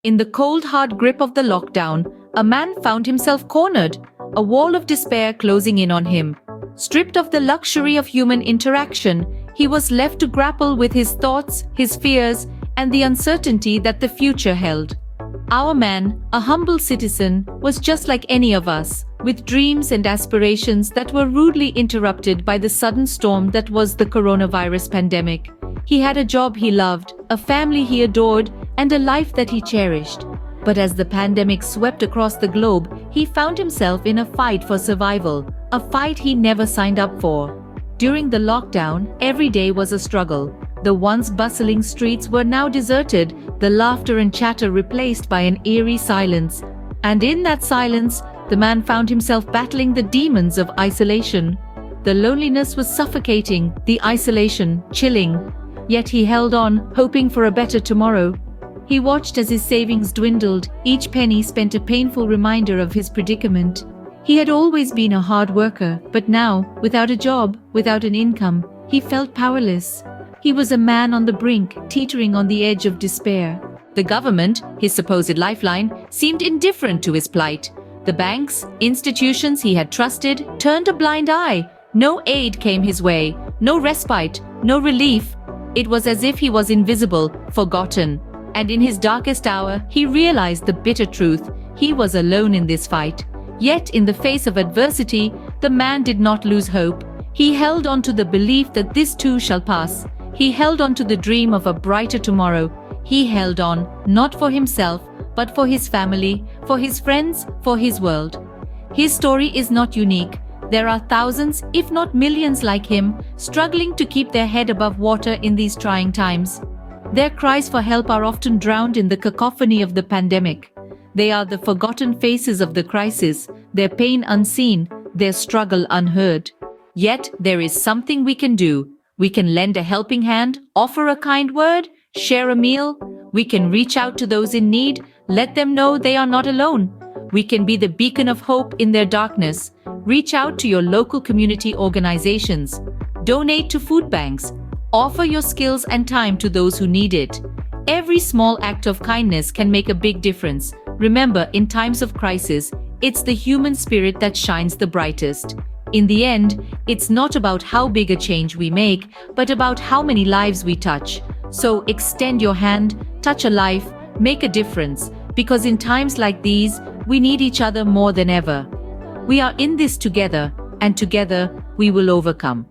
In the cold, hard grip of the lockdown, a man found himself cornered, a wall of despair closing in on him. Stripped of the luxury of human interaction, he was left to grapple with his thoughts, his fears, and the uncertainty that the future held. Our man, a humble citizen, was just like any of us, with dreams and aspirations that were rudely interrupted by the sudden storm that was the coronavirus pandemic. He had a job he loved, a family he adored, and a life that he cherished. But as the pandemic swept across the globe, he found himself in a fight for survival, a fight he never signed up for. During the lockdown, every day was a struggle. The once bustling streets were now deserted, the laughter and chatter replaced by an eerie silence. And in that silence, the man found himself battling the demons of isolation. The loneliness was suffocating, the isolation chilling. Yet he held on, hoping for a better tomorrow. He watched as his savings dwindled, each penny spent a painful reminder of his predicament. He had always been a hard worker, but now, without a job, without an income, he felt powerless. He was a man on the brink, teetering on the edge of despair. The government, his supposed lifeline, seemed indifferent to his plight. The banks, institutions he had trusted, turned a blind eye. No aid came his way, no respite, no relief. It was as if he was invisible, forgotten. And in his darkest hour, he realized the bitter truth. He was alone in this fight. Yet, in the face of adversity, the man did not lose hope. He held on to the belief that this too shall pass. He held on to the dream of a brighter tomorrow. He held on, not for himself, but for his family, for his friends, for his world. His story is not unique. There are thousands, if not millions like him, struggling to keep their head above water in these trying times. Their cries for help are often drowned in the cacophony of the pandemic. They are the forgotten faces of the crisis, their pain unseen, their struggle unheard. Yet there is something we can do. We can lend a helping hand, offer a kind word, share a meal. We can reach out to those in need, let them know they are not alone. We can be the beacon of hope in their darkness. Reach out to your local community organizations. Donate to food banks. Offer your skills and time to those who need it. Every small act of kindness can make a big difference. Remember, in times of crisis, it's the human spirit that shines the brightest. In the end, it's not about how big a change we make, but about how many lives we touch. So extend your hand, touch a life, make a difference, because in times like these, we need each other more than ever. We are in this together, and together we will overcome.